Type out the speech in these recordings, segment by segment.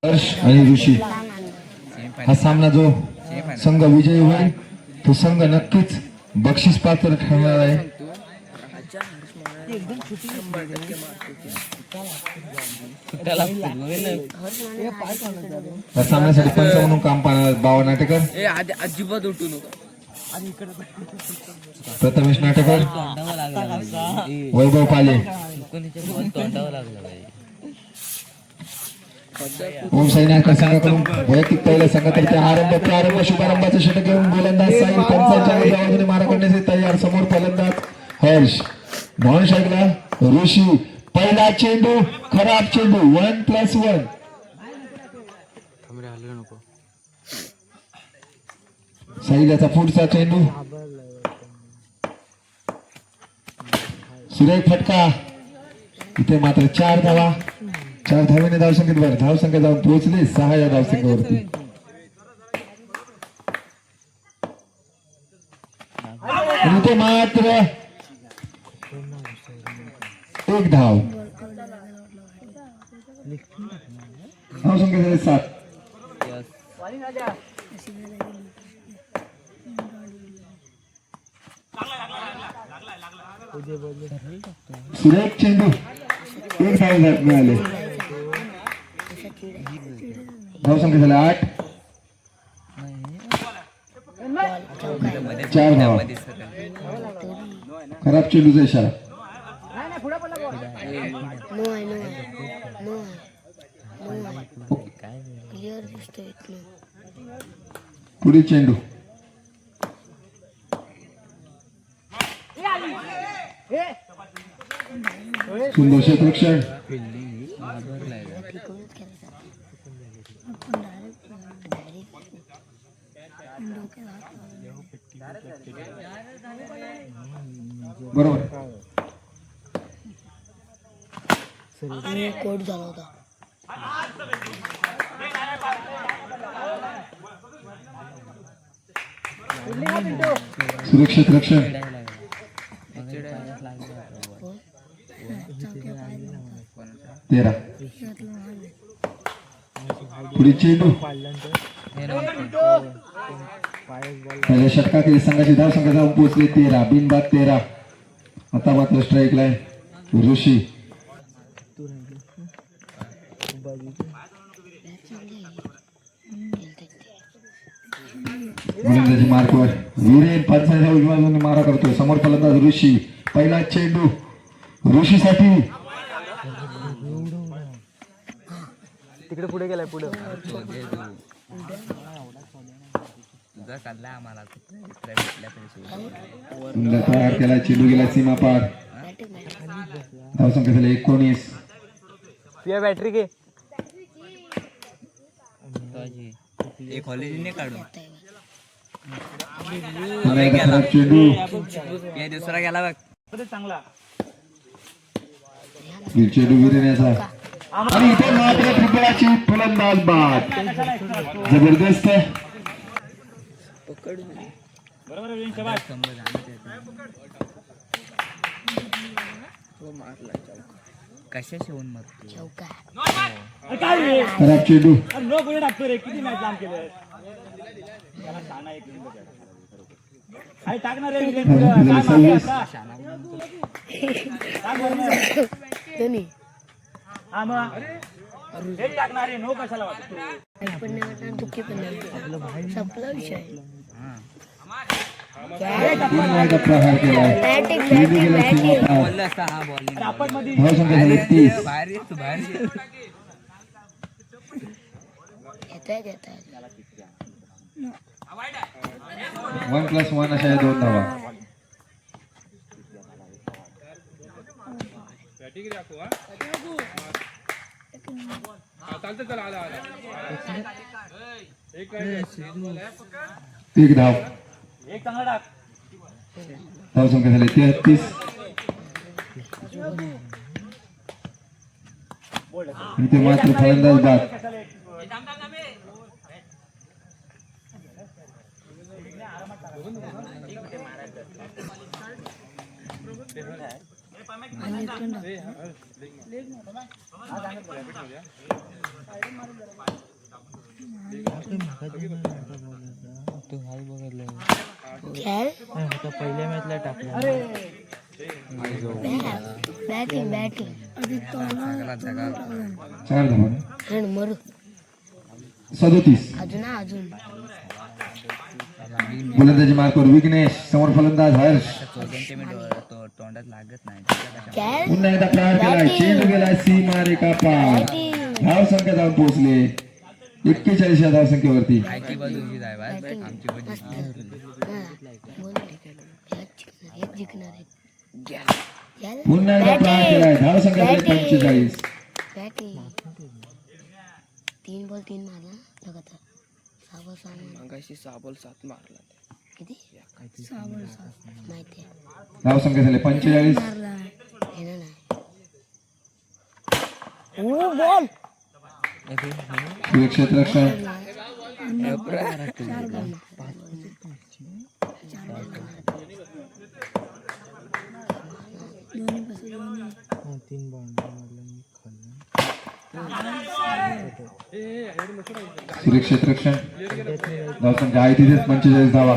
हर्ष आणि ऋषी हा सामना जो संघ विजयी होईल तो संघ नक्कीच बक्षीस पात्र ठरणार आहे. या सामन्यासाठी पंच म्हणून काम पाहणार बाबा नाटेकर, अजिबात उठू नको. प्रथमेश नाटेकर, वैभव पाले, ओम सैनिक संघाकडून वैयक्तिक पहिल्या संघातर्फे प्रारंभ शुभारंभाचे षटक घेऊन गोलंदाज साहिल पंचांच्या बाजूने मारा करण्याचे तयार. समोर फलंदाज हर्ष, नॉन स्ट्राईकला ऋषी. पहिला चेंडू खराब चेंडू 1+1. साहिल याचा पुढचा चेंडू सुरेख फटका. इथे मात्र 4 धावा. 4 धावेने धावसंख्येत वर धावसंख्या जाऊन पोहोचली 6 या धावसंख्येवरती. इथे मात्र 1 धाव. धावसंख्या झाली 7. सुरेख चेंडू 1 धाव मिळाले. धावसंख्या झाली 8. 4 धाव. खराब चेंडूचा इशारा. पुढील चेंडू सुंदर क्षेत्ररक्षण. बरोबर कोट झाला होता. सुरक्षित रक्षण. तेरा. पुढील चेंडू पहिल्या षटकातील संघाची धावसंख्या जाऊन पोहोचली 13. बिनबाद 13. आता मात्र स्ट्राईकला आहे ऋषी. गोलंदाजी मार्कवर वीरेन पंचांच्या उजव्या बाजूने मारा करतोय. समोर फलंदाज ऋषी. पहिला चेंडू ऋषीसाठी. तिकडे पुढे गेलाय. पुढे तयार केला. चेंडू गेला सीमा पार. धावसंख्या झाली 19. बॅटरी घे. कॉलेज काढून चेंडू दुसरा गेला बघ. चांगला चेंडू वीरेण्याचा आणि इथे मात्र त्रिपुराची फलंदाज बाद. जबरदस्त. कशा शेवून मारतो खराब चेंडू. किती मॅच लांब केलं टाकणार टाकणारे नो कशाला वाटतो. संपला विषय. प्रहार केला. धावसंख्या झाली 30. 1+1 अशा 2 धावा. एक धाव. धावसंख्या झाली 33. इथे मात्र फलंदाज बाद. लेग खेळ पहिल्या मॅचला टाकलं बॅटिंग बॅटिंग 4 धावा रण मरू 37. अजून गोलंदाजी मार्कवर विघ्नेश, समोर फलंदाज हर्ष. तोंडात लागत नाही खेळ पुन्हा एकदा प्रहार केलाय, चेंडू गेलाय सीमारेखा पार. धाव संख्या जाऊन पोहोचले 41 या धाव संख्येवरती. आयची बाजू उभी आहे बा. आमची बाजू पुन्हा एकदा प्रहार केलाय, धाव संख्या झाली 45. बॅटिंग 3 बॉल 3 मारला लगातार 6 बॉल 6 मगाशी 6 बॉल 7 मारला किती 6 बॉल 7 माहिती आहे धाव संख्या झाली 45. हे ना नाही ओ बॉल क्षेत्ररक्षण क्षेत्ररक्षण धाव संख्या आहे तिथेच 45 धावा.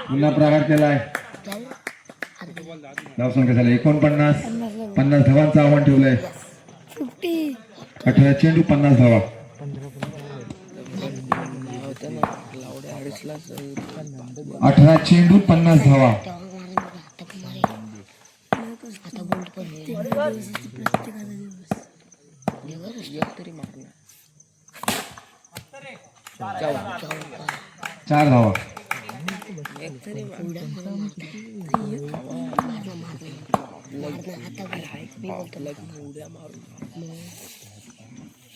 पुन्हा प्रहार केलाय, धाव संख्या झाली 49. 50 धावांचं आव्हान ठेवलंय. 18 चेंडू 50 धावा. 18 चेंडू 50 धावा. आता बोल्ट पण तरी मारणार 4 धावा.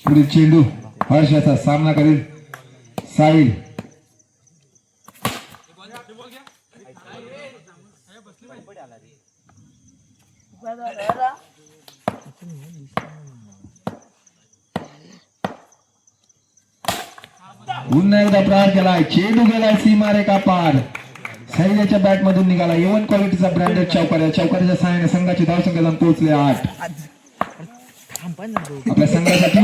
पुढील चेंडू हर्ष याचा सामना करील साहिल. पुन्हा एकदा प्रहार केलाय, चेंडू गेलाय सीमारेखा पार. साहिलच्या बॅट मधून निघाला एवन क्वालिटीचा ब्रँडेड चौकार्या. चौकार्याच्या सहाय्याने संघाची धाव संख्या जाऊन पोहोचले 8. आपल्या संघासाठी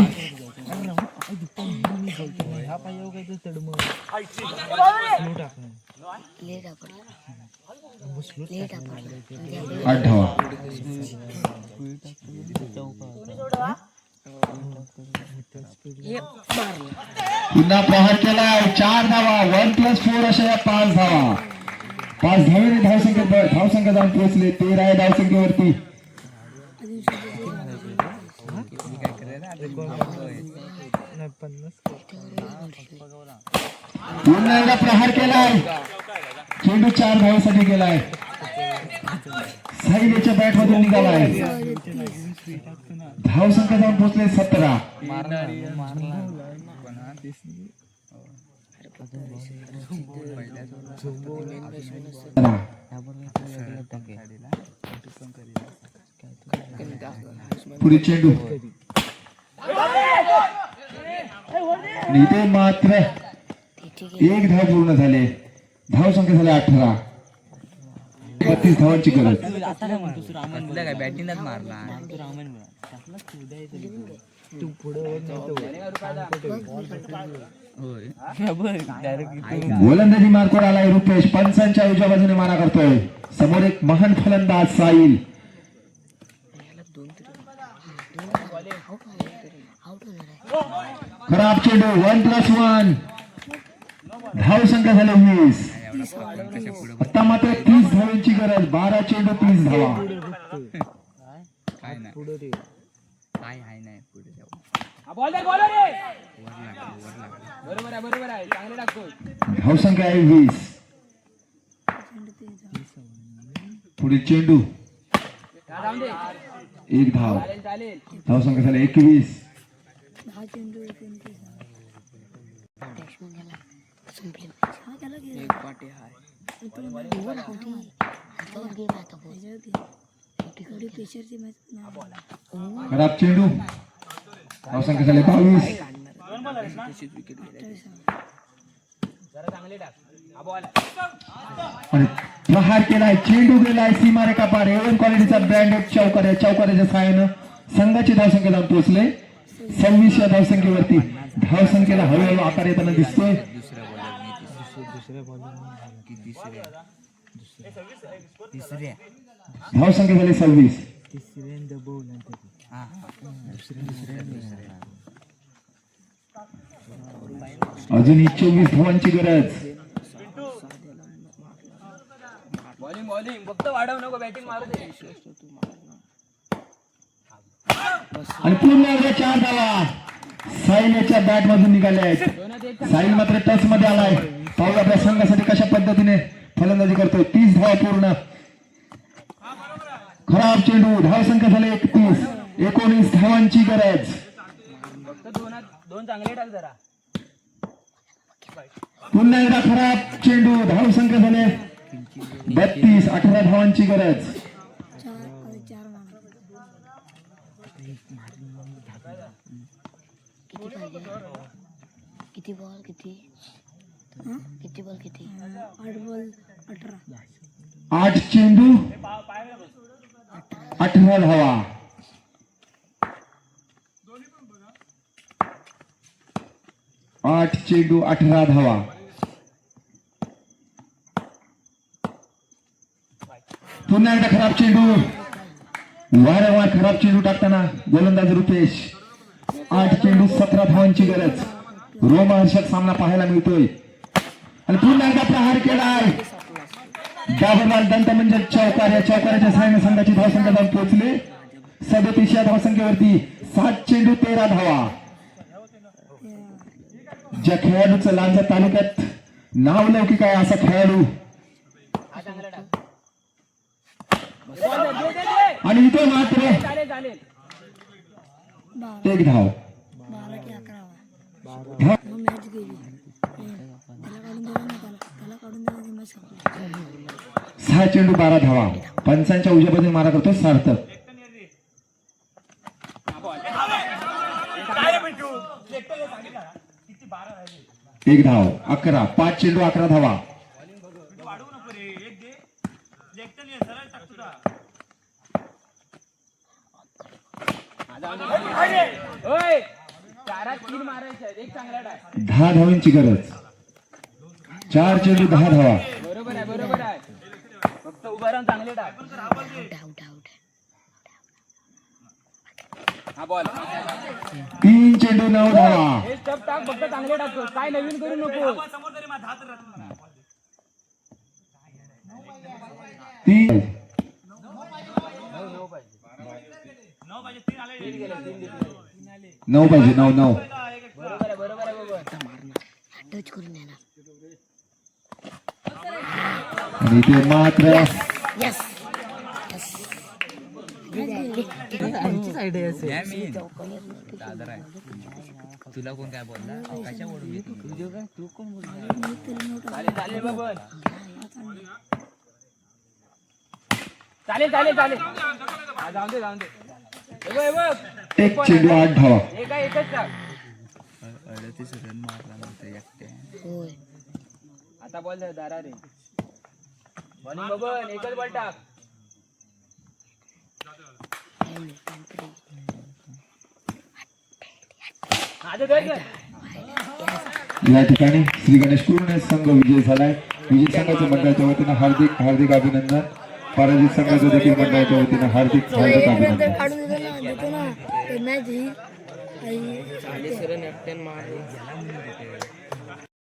लेट 8 धावा. पुन्हा प्रहार केलाय, 4 धावा. 1+4 अशा या 5 धावा. 5 धावेने धाव संख्या जाऊन पोहोचले 13 या धाव संख्येवरती. पुन्हा एकदा प्रहार केलाय, चेंडू 4 धावेसाठी गेलाय. साहिलच्या बॅट मधून निघालाय. धाव संख्या जाऊन पोहोचले 17. पुढील चेंडू इथे मात्र 1 धाव पूर्ण झाले. धाव संख्या झाली 18. 32 धावांची गरज. काय बॅटिंगच मारला गोलंदाजी मार्कवर आलाय रुपेश. पंचांच्या उजव्या बाजूने मारा करतोय. समोर एक महान फलंदाज साहिल. खराब चेंडू 1+1. धाव संख्या झाली 20. आता मात्र 30 धावांची गरज. 12 चेंडू 30 धावा. काय नाही काय आहे नाही पुढे जाऊ धाव संख्या आहे 20. पुढील चेंडू 1 धाव. धाव संख्या झाली 21. एक पाटी हाय खराब चेंडू. धाव संख्या झाली 22. तशीच विकेट गेली आणि प्रहार केलाय, चेंडू गेलाय सीमारेखा पार. एवन क्वालिटीचा ब्रँडेड चौकार्या. चौकार्याच्या सहाय्यानं संघाची धावसंख्या जाऊन पोहोचले 26 या धावसंख्येवरती. धावसंख्येला हळूहळू आकार येताना दिसतोय. तिसऱ्या धावसंख्या झाली 26. अजूनही 24 धावांची गरज. बॉलिंग बॉलिंग फक्त वाढव नको बॅटिंग मारू दे आणि पुन्हा एकदा 4 धावा साहिल याच्या बॅट मधून निघाल्या आहेत. साहिल मात्र टच मध्ये आलाय. पाहू आपल्या संघासाठी कशा पद्धतीने फलंदाजी करतोय. 30 धावा पूर्ण. खराब चेंडू. धावसंख्या झाली 31. 19 धावांची गरज. फक्त दोन चांगले टाक जरा पुन्हा एकदा खराब चेंडू. धावसंख्या झाले 32. 18 धावांची गरज. किती बॉल किती किती बॉल किती 8 बॉल 18. 8 चेंडू 18 धावा. आठ चेंडू 18 धावा. पुन्हा एकदा खराब चेंडू. वारंवार खराब चेंडू टाकताना गोलंदाज रुपेश. 8 चेंडू 17 धावांची गरज. रोमहर्षक सामना पाहायला मिळतोय. आणि पुन्हा एकदा प्रहार केलाय. डाबरवाल दंत म्हणजे चौकार. या चौकाराच्या सहाय्याने संघाची धावसंख्या जाऊन पोहोचले 37 या धावसंख्येवरती. 7 चेंडू 13 धावा. ज्या खेळाडूचं लांजा तालुक्यात नाव लौकिक आहे असा खेळाडू. आणि इथे मात्र 1 धाव. 12 की 11 मॅच गेली. त्याला काढून दिला मॅच संपली. 6 चेंडू 12 धावा. पंचांच्या उजव्या बाजूने मारा करतो सार्थक. एक धाव. 11. 5 चेंडू 11 धावा. ओय चारात 3 मारायचे आहेत. एक चांगला टाक 10 धावांची गरज. 4 चेंडू 10 धावा. बरोबर आहे फक्त उभा राहून चांगले टाक आउट आउट. हा बॉल 3 चेंडू 9 धावा. हे स्टप टाक फक्त चांगले टाकतो. काय नवीन करू नको. 3 9 पाहिजे. 9 बरोबर आहे बाबा. टच करून देणार. आणि इथे मात्र यस या मी दादर आहे. तुला कोण काय बोलला कशा ओढून घेतो तू कोण बोलला. चालेल बाबा चालेल हा, जाऊन दे हे बघ. 1 चेंडू 8 धावा. एकच टाक. 38 रन मारला नव्हता एकट्या. होय. आता बॉल दारा रे. बॉलिंग बाबा एकच बॉल टाक. या ठिकाणी श्री गणेश कुरुणे संघ विजय झालाय. विजय संघाच्या मंडळाच्या वतीनं हार्दिक अभिनंदन. पराजित संघाच्या देखील मंडळाच्या वतीनं हार्दिक अभिनंदन. काढून देतो ना मॅच ही 40 रन एकट्यानं मारले.